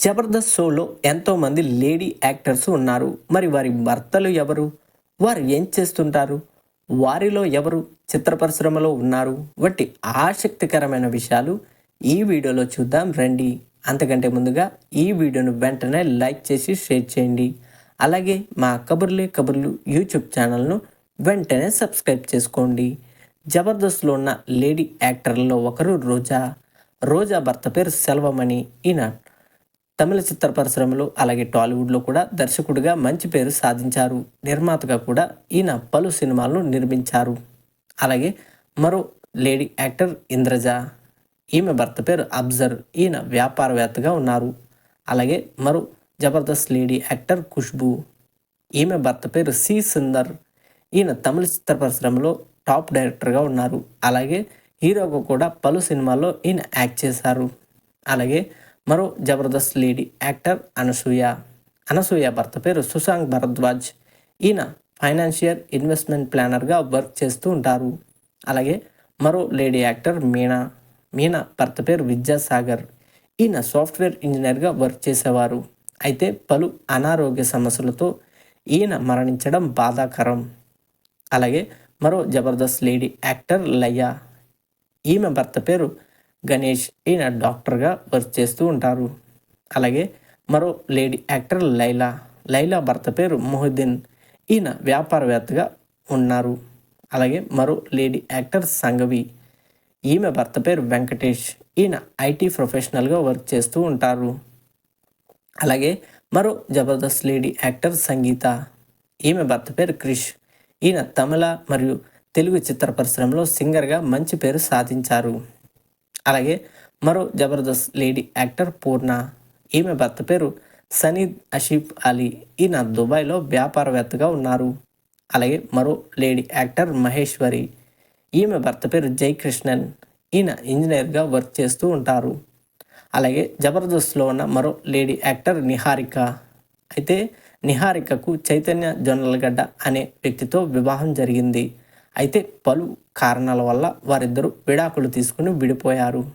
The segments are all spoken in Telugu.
జబర్దస్త్ షోలో ఎంతోమంది లేడీ యాక్టర్స్ ఉన్నారు. మరి వారి భర్తలు ఎవరు? వారు ఏం చేస్తుంటారు? వారిలో ఎవరు చిత్ర పరిశ్రమలో ఉన్నారు? వంటి ఆసక్తికరమైన విషయాలు ఈ వీడియోలో చూద్దాం రండి. అంతకంటే ముందుగా ఈ వీడియోను వెంటనే లైక్ చేసి షేర్ చేయండి. అలాగే మా కబుర్లే కబుర్లు యూట్యూబ్ ఛానల్ను వెంటనే సబ్స్క్రైబ్ చేసుకోండి. జబర్దస్త్లో ఉన్న లేడీ యాక్టర్లలో ఒకరు రోజా. రోజా భర్త పేరు సెల్వమణి. ఈయన తమిళ చిత్ర పరిశ్రమలో అలాగే టాలీవుడ్లో కూడా దర్శకుడిగా మంచి పేరు సాధించారు. నిర్మాతగా కూడా ఈయన పలు సినిమాలను నిర్మించారు. అలాగే మరో లేడీ యాక్టర్ ఇంద్రజ. ఈమె భర్త పేరు అబ్జర్. ఈయన వ్యాపారవేత్తగా ఉన్నారు. అలాగే మరో జబర్దస్త్ లేడీ యాక్టర్ ఖుష్బూ. ఈమె భర్త పేరు సి సుందర్. ఈయన తమిళ చిత్ర పరిశ్రమలో టాప్ డైరెక్టర్గా ఉన్నారు. అలాగే హీరోగా కూడా పలు సినిమాల్లో ఈయన యాక్ట్ చేశారు. అలాగే మరో జబర్దస్త్ లేడీ యాక్టర్ అనసూయ. అనసూయ భర్త పేరు సుశాంక్ భరద్వాజ్. ఈయన ఫైనాన్షియల్ ఇన్వెస్ట్మెంట్ ప్లానర్గా వర్క్ చేస్తూ ఉంటారు. అలాగే మరో లేడీ యాక్టర్ మీనా. మీనా భర్త పేరు విద్యాసాగర్. ఈయన సాఫ్ట్వేర్ ఇంజనీర్గా వర్క్ చేసేవారు. అయితే పలు అనారోగ్య సమస్యలతో ఈయన మరణించడం బాధాకరం. అలాగే మరో జబర్దస్త్ లేడీ యాక్టర్ లయ. ఈమె భర్త పేరు గణేష్. ఈయన డాక్టర్గా వర్క్ చేస్తూ ఉంటారు. అలాగే మరో లేడీ యాక్టర్ లైలా. లైలా భర్త పేరు మొహుద్దీన్. ఈయన వ్యాపారవేత్తగా ఉన్నారు. అలాగే మరో లేడీ యాక్టర్ సంగవి. ఈమె భర్త పేరు వెంకటేష్. ఈయన ఐటీ ప్రొఫెషనల్గా వర్క్ చేస్తూ ఉంటారు. అలాగే మరో జబర్దస్త్ లేడీ యాక్టర్ సంగీత. ఈమె భర్త పేరు క్రిష్. ఈయన తమిళ మరియు తెలుగు చిత్ర పరిశ్రమలో సింగర్గా మంచి పేరు సాధించారు. అలాగే మరో జబర్దస్త్ లేడీ యాక్టర్ పూర్ణ. ఈమె భర్త పేరు సనీద్ అషీఫ్ అలీ. ఈయన దుబాయ్లో వ్యాపారవేత్తగా ఉన్నారు. అలాగే మరో లేడీ యాక్టర్ మహేశ్వరి. ఈమె భర్త పేరు జయకృష్ణన్. ఈయన ఇంజనీర్గా వర్క్ చేస్తూ ఉంటారు. అలాగే జబర్దస్త్లో ఉన్న మరో లేడీ యాక్టర్ నిహారిక. అయితే నిహారికకు చైతన్య జొన్నలగడ్డ అనే వ్యక్తితో వివాహం జరిగింది. అయితే పలు కారణాల వల్ల వారిద్దరూ విడాకులు తీసుకుని విడిపోయారు.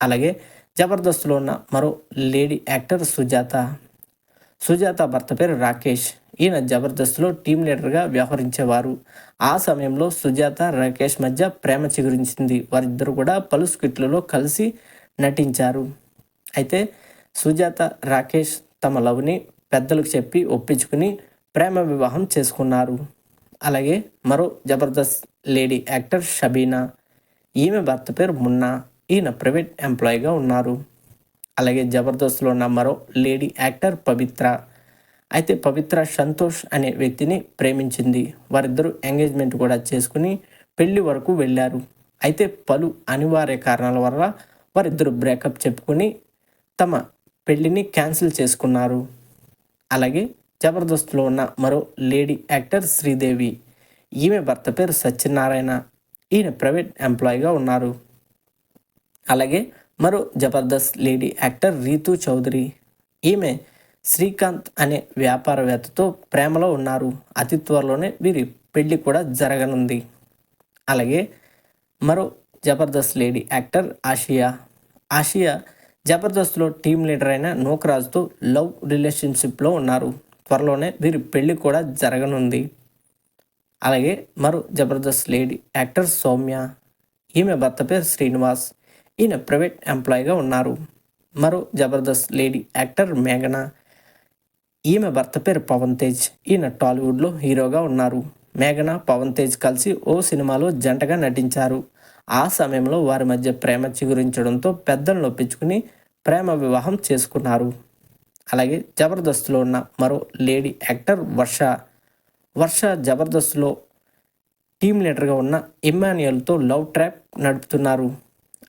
అలాగే జబర్దస్త్లో ఉన్న మరో లేడీ యాక్టర్ సుజాత. సుజాత భర్త పేరు రాకేష్. ఈయన జబర్దస్త్లో టీం లీడర్గా వ్యవహరించేవారు. ఆ సమయంలో సుజాత రాకేష్ మధ్య ప్రేమ చిగురించింది. వారిద్దరూ కూడా పలు స్కిట్లలో కలిసి నటించారు. అయితే సుజాత రాకేష్ తమ లవ్ని పెద్దలకు చెప్పి ఒప్పించుకుని ప్రేమ వివాహం చేసుకున్నారు. అలాగే మరో జబర్దస్త్ లేడీ యాక్టర్ షబీనా. ఈమె భర్త పేరు మున్నా. ఈయన ప్రైవేట్ ఎంప్లాయీగా ఉన్నారు. అలాగే జబర్దస్త్లో ఉన్న మరో లేడీ యాక్టర్ పవిత్ర. అయితే పవిత్ర సంతోష్ అనే వ్యక్తిని ప్రేమించింది. వారిద్దరూ ఎంగేజ్మెంట్ కూడా చేసుకుని పెళ్లి వరకు వెళ్ళారు. అయితే పలు అనివార్య కారణాల వల్ల వారిద్దరూ బ్రేకప్ చెప్పుకొని తమ పెళ్లిని క్యాన్సిల్ చేసుకున్నారు. అలాగే జబర్దస్త్లో ఉన్న మరో లేడీ యాక్టర్ శ్రీదేవి. ఈమె భర్త పేరు సత్యనారాయణ. ఈయన ప్రైవేట్ ఎంప్లాయీగా ఉన్నారు. అలాగే మరో జబర్దస్త్ లేడీ యాక్టర్ రీతూ చౌదరి. ఈమె శ్రీకాంత్ అనే వ్యాపారవేత్తతో ప్రేమలో ఉన్నారు. అతి త్వరలోనే వీరి పెళ్లి కూడా జరగనుంది. అలాగే మరో జబర్దస్త్ లేడీ యాక్టర్ ఆసియా. ఆసియా జబర్దస్త్లో టీం లీడర్ అయిన నూకరాజుతో లవ్ రిలేషన్షిప్లో ఉన్నారు. త్వరలోనే వీరి పెళ్లి కూడా జరగనుంది. అలాగే మరో జబర్దస్త్ లేడీ యాక్టర్ సౌమ్య. ఈమె భర్త పేరు శ్రీనివాస్. ఈయన ప్రైవేట్ ఎంప్లాయీగా ఉన్నారు. మరో జబర్దస్త్ లేడీ యాక్టర్ మేఘన. ఈమె భర్త పేరు పవన్ తేజ్. ఈయన టాలీవుడ్లో హీరోగా ఉన్నారు. మేఘన పవన్ తేజ్ కలిసి ఓ సినిమాలో జంటగా నటించారు. ఆ సమయంలో వారి మధ్య ప్రేమ చిగురించడంతో పెద్దలను ఒప్పించుకుని ప్రేమ వివాహం చేసుకున్నారు. అలాగే జబర్దస్త్లో ఉన్న మరో లేడీ యాక్టర్ వర్ష. వర్ష జబర్దస్త్లో టీం లీడర్గా ఉన్న ఇమ్మాన్యుయల్తో లవ్ ట్రాప్ నడుపుతున్నారు.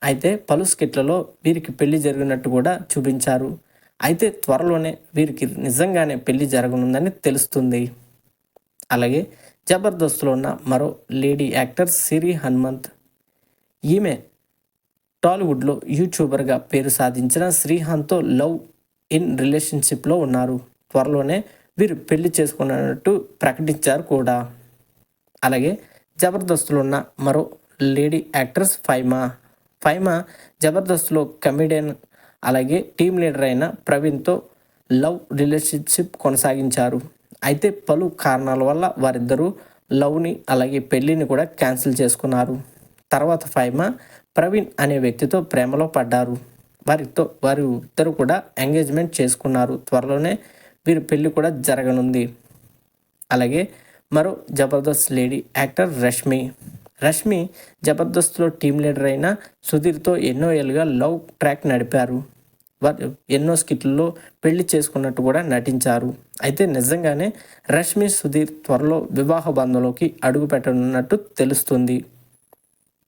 అయితే పలు స్కిట్లలో వీరికి పెళ్లి జరిగినట్టు కూడా చూపించారు. అయితే త్వరలోనే వీరికి నిజంగానే పెళ్లి జరగనుందని తెలుస్తుంది. అలాగే జబర్దస్త్లో ఉన్న మరో లేడీ యాక్టర్ సిరి హనుమంత్. ఈమె టాలీవుడ్లో యూట్యూబర్గా పేరు సాధించిన శ్రీహాంత్తో లవ్ ఇన్ రిలేషన్షిప్లో ఉన్నారు. త్వరలోనే వీరు పెళ్లి చేసుకున్నట్టు ప్రకటించారు కూడా. అలాగే జబర్దస్త్లో ఉన్న మరో లేడీ యాక్ట్రెస్ ఫైమా. ఫైమా జబర్దస్త్లో కమెడియన్ అలాగే టీం లీడర్ అయిన ప్రవీణ్తో లవ్ రిలేషన్షిప్ కొనసాగించారు. అయితే పలు కారణాల వల్ల వారిద్దరూ లవ్ని అలాగే పెళ్ళిని కూడా క్యాన్సిల్ చేసుకున్నారు. తర్వాత ఫైమా ప్రవీణ్ అనే వ్యక్తితో ప్రేమలో పడ్డారు. వారు ఇద్దరు కూడా ఎంగేజ్మెంట్ చేసుకున్నారు. త్వరలోనే వీరి పెళ్ళి కూడా జరగనుంది. అలాగే మరో జబర్దస్త్ లేడీ యాక్టర్ రష్మి జబర్దస్త్లో టీం లీడర్ అయిన సుధీర్తో ఎన్నో ఏళ్ళుగా లవ్ ట్రాక్ నడిపారు. వారు ఎన్నో స్కిట్లలో పెళ్లి చేసుకున్నట్టు కూడా నటించారు. అయితే నిజంగానే రష్మి సుధీర్ త్వరలో వివాహ బంధంలోకి అడుగు పెట్టనున్నట్టు తెలుస్తుంది.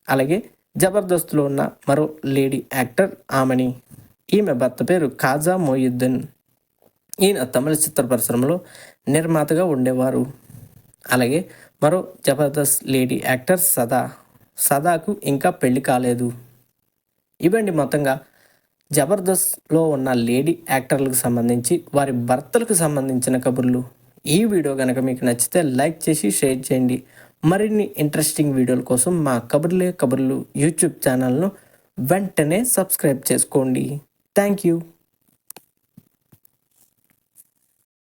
అలాగే జబర్దస్త్లో ఉన్న మరో లేడీ యాక్టర్ ఆమని. ఈమె భర్త పేరు ఖాజా మొయిద్దీన్. ఈయన తమిళ చిత్ర పరిశ్రమలో నిర్మాతగా ఉండేవారు. అలాగే మరో జబర్దస్త్ లేడీ యాక్టర్ సదాకు ఇంకా పెళ్లి కాలేదు. ఇవండి మొత్తంగా జబర్దస్త్లో ఉన్న లేడీ యాక్టర్లకు సంబంధించి వారి భర్తలకు సంబంధించిన కబుర్లు. ఈ వీడియో కనుక మీకు నచ్చితే లైక్ చేసి షేర్ చేయండి. మరిన్ని ఇంట్రెస్టింగ్ వీడియోల కోసం మా కబుర్లే కబుర్లు యూట్యూబ్ ఛానల్ను వెంటనే సబ్స్క్రైబ్ చేసుకోండి. Thank you.